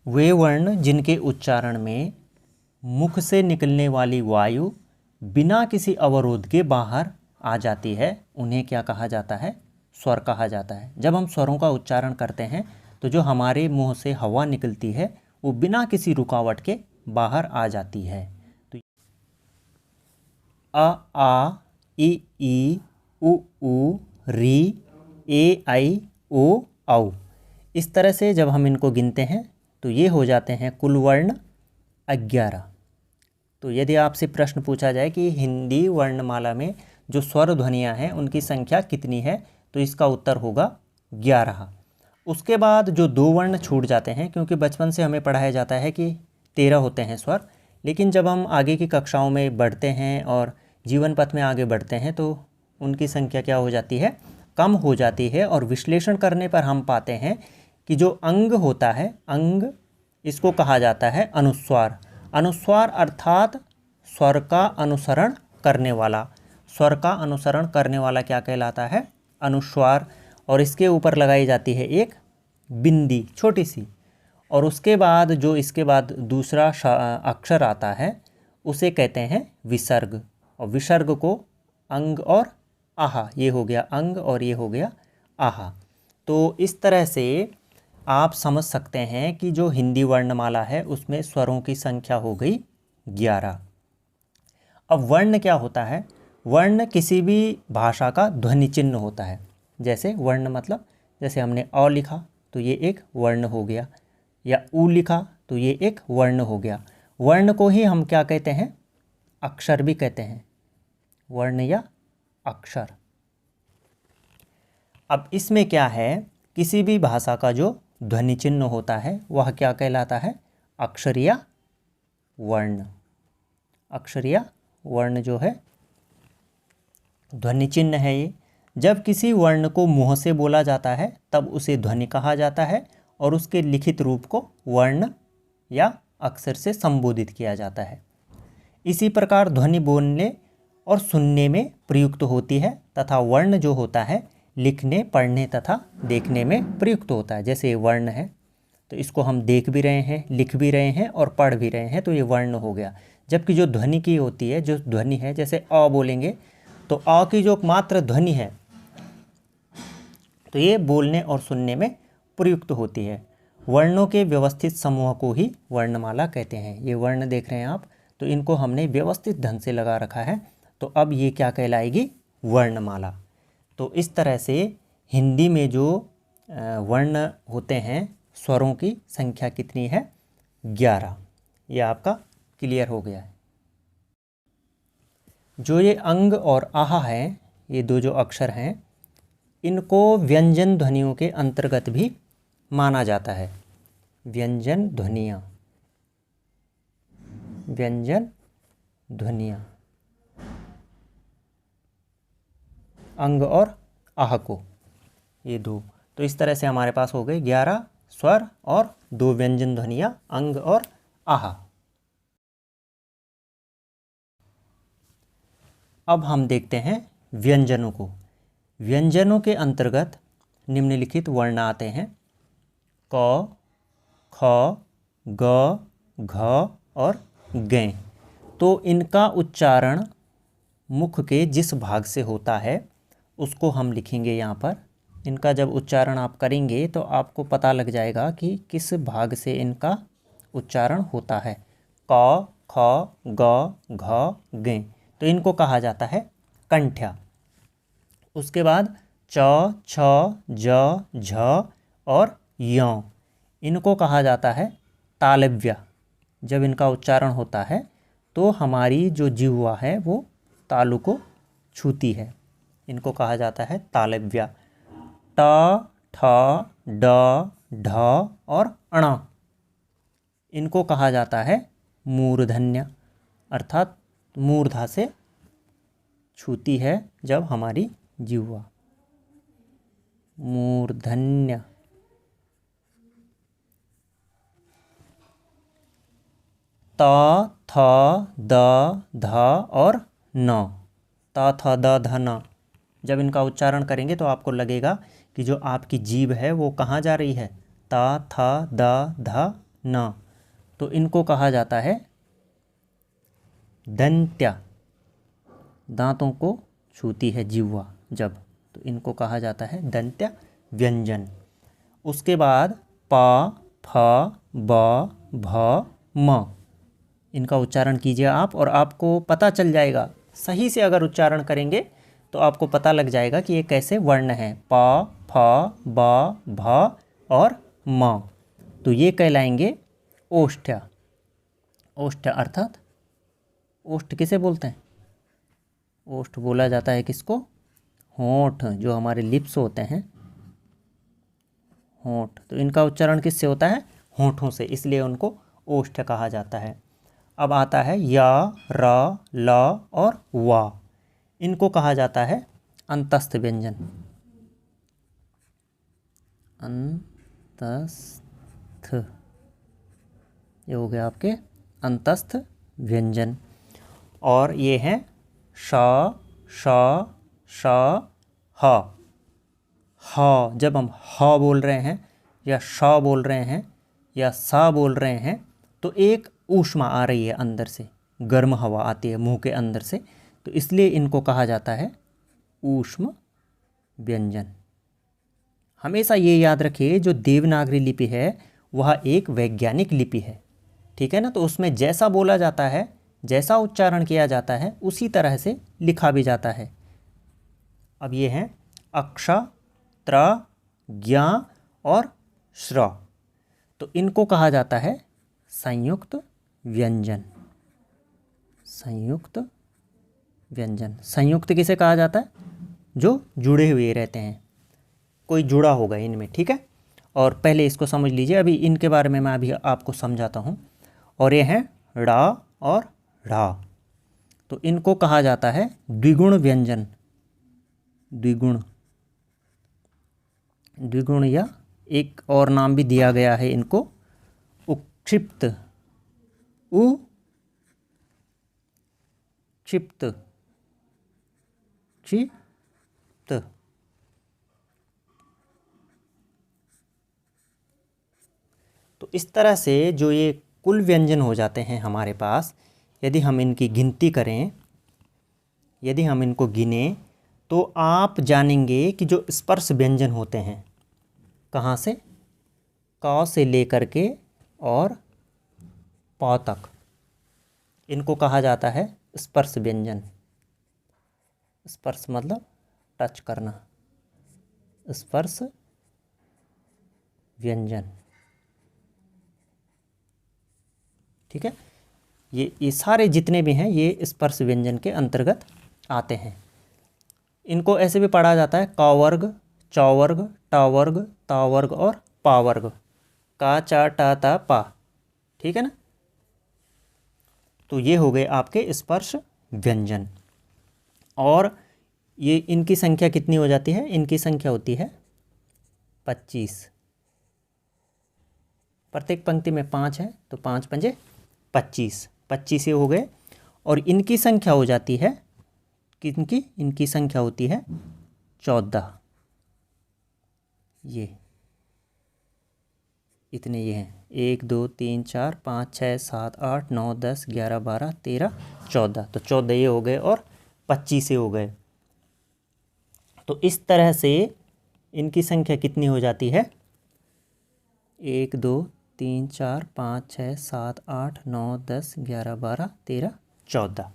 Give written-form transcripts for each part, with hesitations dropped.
वे वर्ण जिनके उच्चारण में मुख से निकलने वाली वायु बिना किसी अवरोध के बाहर आ जाती है उन्हें क्या कहा जाता है? स्वर कहा जाता है। जब हम स्वरों का उच्चारण करते हैं तो जो हमारे मुंह से हवा निकलती है वो बिना किसी रुकावट के बाहर आ जाती है। तो अ आ ई उ री ए आई ओ औ, इस तरह से जब हम इनको गिनते हैं तो ये हो जाते हैं कुल वर्ण 11। तो यदि आपसे प्रश्न पूछा जाए कि हिंदी वर्णमाला में जो स्वर ध्वनियाँ हैं उनकी संख्या कितनी है, तो इसका उत्तर होगा 11। उसके बाद जो 2 वर्ण छूट जाते हैं, क्योंकि बचपन से हमें पढ़ाया जाता है कि 13 होते हैं स्वर, लेकिन जब हम आगे की कक्षाओं में बढ़ते हैं और जीवन पथ में आगे बढ़ते हैं तो उनकी संख्या क्या हो जाती है? कम हो जाती है। और विश्लेषण करने पर हम पाते हैं कि जो अंग होता है, अंग, इसको कहा जाता है अनुस्वार। अनुस्वार अर्थात स्वर का अनुसरण करने वाला। स्वर का अनुसरण करने वाला क्या कहलाता है? अनुस्वार। और इसके ऊपर लगाई जाती है एक बिंदी छोटी सी, और उसके बाद जो इसके बाद दूसरा अक्षर आता है उसे कहते हैं विसर्ग। और विसर्ग को अंग और आहा, ये हो गया अंग और ये हो गया आहा। तो इस तरह से आप समझ सकते हैं कि जो हिंदी वर्णमाला है उसमें स्वरों की संख्या हो गई 11। अब वर्ण क्या होता है? वर्ण किसी भी भाषा का ध्वनि चिन्ह होता है। जैसे वर्ण मतलब जैसे हमने अ लिखा तो ये एक वर्ण हो गया, या उ लिखा तो ये एक वर्ण हो गया। वर्ण को ही हम क्या कहते हैं? अक्षर भी कहते हैं, वर्ण या अक्षर। अब इसमें क्या है, किसी भी भाषा का जो ध्वनि चिन्ह होता है वह क्या कहलाता है? अक्षर या वर्ण। अक्षर या वर्ण जो है ध्वनि चिन्ह है ये। जब किसी वर्ण को मुंह से बोला जाता है तब उसे ध्वनि कहा जाता है, और उसके लिखित रूप को वर्ण या अक्षर से संबोधित किया जाता है। इसी प्रकार ध्वनि बोलने और सुनने में प्रयुक्त होती है, तथा वर्ण जो होता है लिखने, पढ़ने तथा देखने में प्रयुक्त होता है। जैसे वर्ण है तो इसको हम देख भी रहे हैं, लिख भी रहे हैं और पढ़ भी रहे हैं, तो ये वर्ण हो गया। जबकि जो ध्वनि की होती है, जो ध्वनि है, जैसे अ बोलेंगे तो अ की जो मात्र ध्वनि है तो ये बोलने और सुनने में प्रयुक्त होती है। वर्णों के व्यवस्थित समूह को ही वर्णमाला कहते हैं। ये वर्ण देख रहे हैं आप, तो इनको हमने व्यवस्थित ढंग से लगा रखा है, तो अब ये क्या कहलाएगी? वर्णमाला। तो इस तरह से हिंदी में जो वर्ण होते हैं, स्वरों की संख्या कितनी है? 11। ये आपका क्लियर हो गया है। जो ये अंग और आहा है, ये 2 जो अक्षर हैं, इनको व्यंजन ध्वनियों के अंतर्गत भी माना जाता है। व्यंजन ध्वनियाँ, व्यंजन ध्वनियाँ, अंग और आह को, ये 2। तो इस तरह से हमारे पास हो गए 11 स्वर और 2 व्यंजन ध्वनियाँ, अंग और आह। अब हम देखते हैं व्यंजनों को। व्यंजनों के अंतर्गत निम्नलिखित वर्ण आते हैं: क, ख, ग, घ और ग। तो इनका उच्चारण मुख के जिस भाग से होता है उसको हम लिखेंगे यहाँ पर। इनका जब उच्चारण आप करेंगे तो आपको पता लग जाएगा कि किस भाग से इनका उच्चारण होता है। क, ख, ग, घ, ग। तो इनको कहा जाता है कंठ्या। उसके बाद च, छ, ज, झ और य, इनको कहा जाता है तालव्य। जब इनका उच्चारण होता है तो हमारी जो जिह्वा है वो तालु को छूती है, इनको कहा जाता है तालव्य। ट, ठ, ड, ढ और ण, इनको कहा जाता है मूर्धन्य, अर्थात मूर्धा से छूती है जब हमारी जिह्वा। मूर्धन्य। त, थ, द, ध और न। त, थ, द, ध, न। जब इनका उच्चारण करेंगे तो आपको लगेगा कि जो आपकी जीभ है वो कहाँ जा रही है? त, थ, द, ध, न, तो इनको कहा जाता है दंत्या। दांतों को छूती है जिह्वा जब, तो इनको कहा जाता है दंत्या व्यंजन। उसके बाद प, फ, ब, भ, म, इनका उच्चारण कीजिए आप, और आपको पता चल जाएगा, सही से अगर उच्चारण करेंगे तो आपको पता लग जाएगा कि ये कैसे वर्ण हैं। प, फ, ब, भ और म, तो ये कहलाएंगे ओष्ठ्य। ओष्ठ्य अर्थात, ओष्ठ किसे बोलते हैं? ओष्ठ बोला जाता है किसको? होंठ, जो हमारे लिप्स होते हैं, होंठ, तो इनका उच्चारण किससे होता है? होंठों से, इसलिए उनको ओष्ठ्य कहा जाता है। अब आता है य, र, ल और व, इनको कहा जाता है अंतस्थ व्यंजन। अंतस्थ, ये हो गया आपके अंतस्थ व्यंजन। और ये हैं श, श, श, ह। ह, जब हम ह बोल रहे हैं या श बोल रहे हैं या सा बोल रहे हैं तो एक ऊष्मा आ रही है अंदर से, गर्म हवा आती है मुंह के अंदर से, तो इसलिए इनको कहा जाता है ऊष्म व्यंजन। हमेशा ये याद रखिए, जो देवनागरी लिपि है वह एक वैज्ञानिक लिपि है, ठीक है ना। तो उसमें जैसा बोला जाता है, जैसा उच्चारण किया जाता है, उसी तरह से लिखा भी जाता है। अब ये हैं अक्ष, त्र, ज्ञ और श्र, तो इनको कहा जाता है संयुक्त व्यंजन। संयुक्त व्यंजन, संयुक्त किसे कहा जाता है? जो जुड़े हुए रहते हैं, कोई जुड़ा होगा इनमें, ठीक है। और पहले इसको समझ लीजिए, अभी इनके बारे में मैं अभी आपको समझाता हूँ। और ये हैं ड़ा और ढ़ा, तो इनको कहा जाता है द्विगुण व्यंजन। द्विगुण, द्विगुण, या एक और नाम भी दिया गया है इनको उक्षिप्त, उक्षिप्त, क्षिप्त। तो इस तरह से जो ये कुल व्यंजन हो जाते हैं हमारे पास, यदि हम इनकी गिनती करें, यदि हम इनको गिनें, तो आप जानेंगे कि जो स्पर्श व्यंजन होते हैं, कहाँ से? क से लेकर के और प तक, इनको कहा जाता है स्पर्श व्यंजन। स्पर्श मतलब टच करना, स्पर्श व्यंजन, ठीक है। ये सारे जितने भी हैं ये स्पर्श व्यंजन के अंतर्गत आते हैं। इनको ऐसे भी पढ़ा जाता है क वर्ग, च वर्ग, ट वर्ग, त वर्ग और पा वर्ग, का, चा, टा, ता, पा, ठीक है ना। तो ये हो गए आपके स्पर्श व्यंजन। और ये इनकी संख्या कितनी हो जाती है? इनकी संख्या होती है 25। प्रत्येक पंक्ति में 5 है, तो 5 पंजे 25, 25 ये हो गए। और इनकी संख्या हो जाती है, किनकी? इनकी संख्या होती है 14। ये इतने ये हैं, 1 2 3 4 5 6 7 8 9 10 11 12 13 14, तो 14 ये हो गए और 25 ये हो गए। तो इस तरह से इनकी संख्या कितनी हो जाती है? 1 2 3 4 5 6 7 8 9 10 11 12 13 14।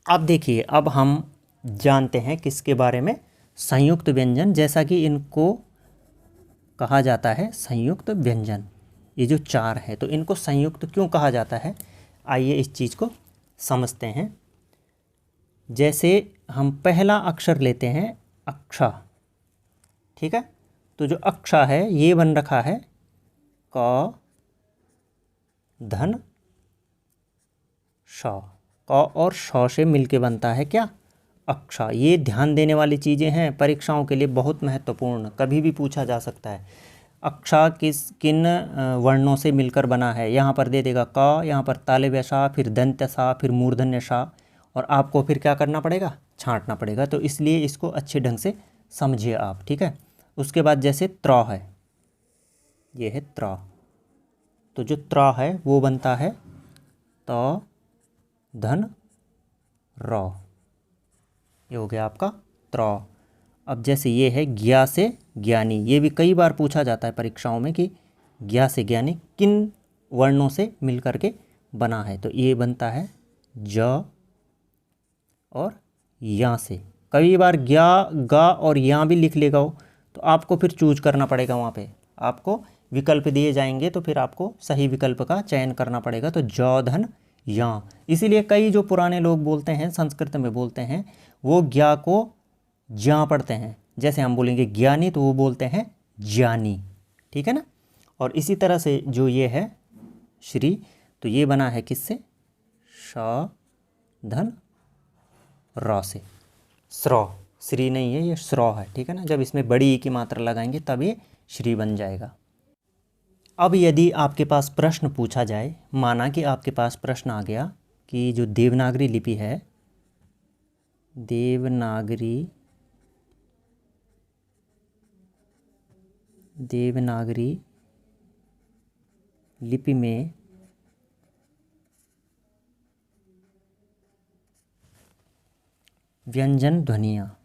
अब देखिए, अब हम जानते हैं किसके बारे में? संयुक्त व्यंजन। जैसा कि इनको कहा जाता है संयुक्त व्यंजन, ये जो 4 है, तो इनको संयुक्त क्यों कहा जाता है? आइए इस चीज़ को समझते हैं। जैसे हम पहला अक्षर लेते हैं अक्षा, ठीक है, तो जो अक्षा है ये बन रखा है क धन श, क और श से मिलके बनता है क्या? अक्षा। ये ध्यान देने वाली चीज़ें हैं, परीक्षाओं के लिए बहुत महत्वपूर्ण, कभी भी पूछा जा सकता है। अक्षा किन वर्णों से मिलकर बना है? यहाँ पर दे देगा क, यहाँ पर तालव्य सा, फिर दंत्य सा, फिर मूर्धन्य सा, और आपको फिर क्या करना पड़ेगा? छांटना पड़ेगा। तो इसलिए इसको अच्छे ढंग से समझिए आप, ठीक है। उसके बाद जैसे त्र है, ये है त्र, तो जो त्र है वो बनता है त धन र, ये हो गया आपका त्र। अब जैसे ये है ज्ञा से ज्ञानी, ये भी कई बार पूछा जाता है परीक्षाओं में कि ज्ञा से ज्ञानी किन वर्णों से मिल करके बना है, तो ये बनता है ज और या से। कई बार ज्ञा गा और या भी लिख लेगा हो, तो आपको फिर चूज करना पड़ेगा, वहाँ पे आपको विकल्प दिए जाएंगे तो फिर आपको सही विकल्प का चयन करना पड़ेगा। तो ज धन या, इसीलिए कई जो पुराने लोग बोलते हैं, संस्कृत में बोलते हैं, वो ज्ञा को ज्या पढ़ते हैं। जैसे हम बोलेंगे ज्ञानी तो वो बोलते हैं ज्ञानी, ठीक है ना। और इसी तरह से जो ये है श्री, तो ये बना है किससे, श धन र से, स्र, श्री नहीं है, ये स्र है, ठीक है ना। जब इसमें बड़ी ई की मात्रा लगाएंगे तब ये श्री बन जाएगा। अब यदि आपके पास प्रश्न पूछा जाए, माना कि आपके पास प्रश्न आ गया कि जो देवनागरी लिपि है, देवनागरी लिपि में व्यंजन ध्वनियाँ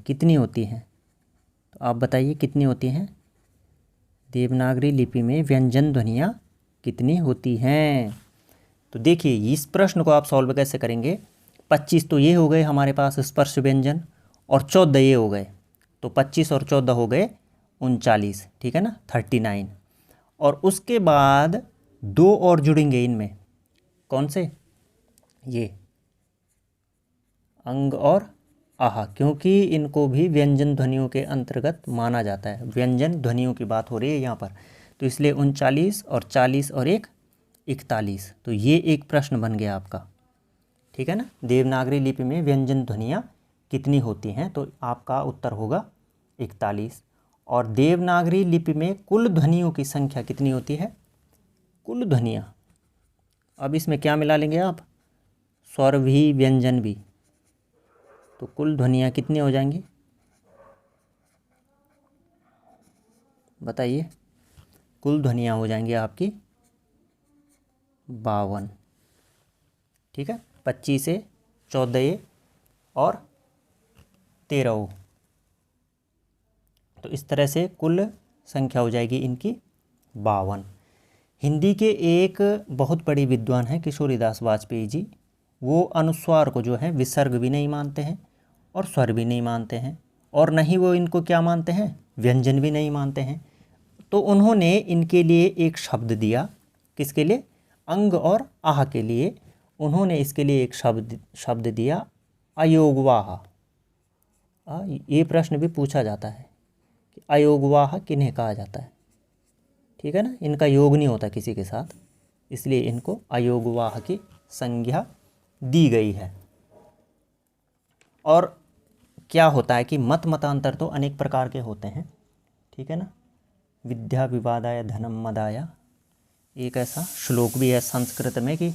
कितनी होती हैं, तो आप बताइए कितनी होती हैं। देवनागरी लिपि में व्यंजन ध्वनियाँ कितनी होती हैं। तो देखिए इस प्रश्न को आप सॉल्व कैसे करेंगे। 25 तो ये हो गए हमारे पास स्पर्श व्यंजन, और 14 ये हो गए, तो 25 और 14 हो गए 39, ठीक है ना, 39। और उसके बाद 2 और जुड़ेंगे इनमें, कौन से, ये अंग और आहा, क्योंकि इनको भी व्यंजन ध्वनियों के अंतर्गत माना जाता है। व्यंजन ध्वनियों की बात हो रही है यहाँ पर, तो इसलिए 39 और 40 और 1 41। तो ये एक प्रश्न बन गया आपका, ठीक है ना। देवनागरी लिपि में व्यंजन ध्वनियाँ कितनी होती हैं, तो आपका उत्तर होगा 41। और देवनागरी लिपि में कुल ध्वनियों की संख्या कितनी होती है, कुल ध्वनियाँ। अब इसमें क्या मिला लेंगे आप, स्वर भी व्यंजन भी, तो कुल ध्वनियाँ कितनी हो जाएंगी, बताइए। कुल ध्वनियाँ हो जाएंगी आपकी 52, ठीक है। 25 से 14 और 13, तो इस तरह से कुल संख्या हो जाएगी इनकी 52। हिंदी के एक बहुत बड़ी विद्वान हैं किशोरीदास वाजपेयी जी, वो अनुस्वार को जो है विसर्ग भी नहीं मानते हैं और स्वर भी नहीं मानते हैं, और न ही वो इनको क्या मानते हैं, व्यंजन भी नहीं मानते हैं। तो उन्होंने इनके लिए एक शब्द दिया, किसके लिए, अंग और आह के लिए। उन्होंने इसके लिए एक शब्द दिया अयोगवाह। ये प्रश्न भी पूछा जाता है कि अयोगवाह किन्हें कहा जाता है, ठीक है ना। इनका योग नहीं होता किसी के साथ, इसलिए इनको अयोगवाह की संज्ञा दी गई है। और क्या होता है कि मतांतर तो अनेक प्रकार के होते हैं, ठीक है ना। विद्या विवादाय धनम मदाय, एक ऐसा श्लोक भी है संस्कृत में कि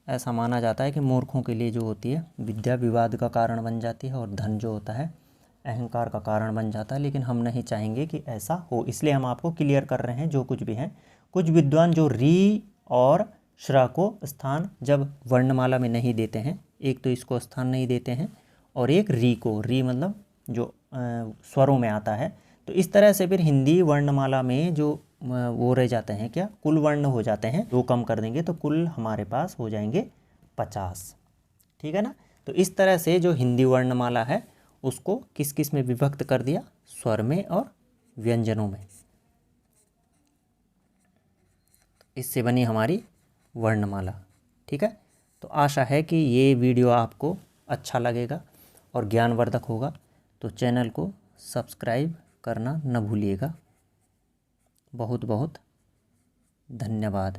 ऐसा माना जाता है कि मूर्खों के लिए जो होती है विद्या विवाद का कारण बन जाती है, और धन जो होता है अहंकार का कारण बन जाता है। लेकिन हम नहीं चाहेंगे कि ऐसा हो, इसलिए हम आपको क्लियर कर रहे हैं जो कुछ भी है। कुछ विद्वान जो री और श्रा को स्थान जब वर्णमाला में नहीं देते हैं, एक तो इसको स्थान नहीं देते हैं, और एक री को, री मतलब जो स्वरों में आता है। तो इस तरह से फिर हिंदी वर्णमाला में जो वो रह जाते हैं, क्या कुल वर्ण हो जाते हैं, 2 कम कर देंगे तो कुल हमारे पास हो जाएंगे 50, ठीक है ना। तो इस तरह से जो हिंदी वर्णमाला है उसको किस किस में विभक्त कर दिया, स्वर में और व्यंजनों में। इससे बनी हमारी वर्णमाला, ठीक है। तो आशा है कि ये वीडियो आपको अच्छा लगेगा और ज्ञानवर्धक होगा, तो चैनल को सब्सक्राइब करना न भूलिएगा। बहुत बहुत धन्यवाद।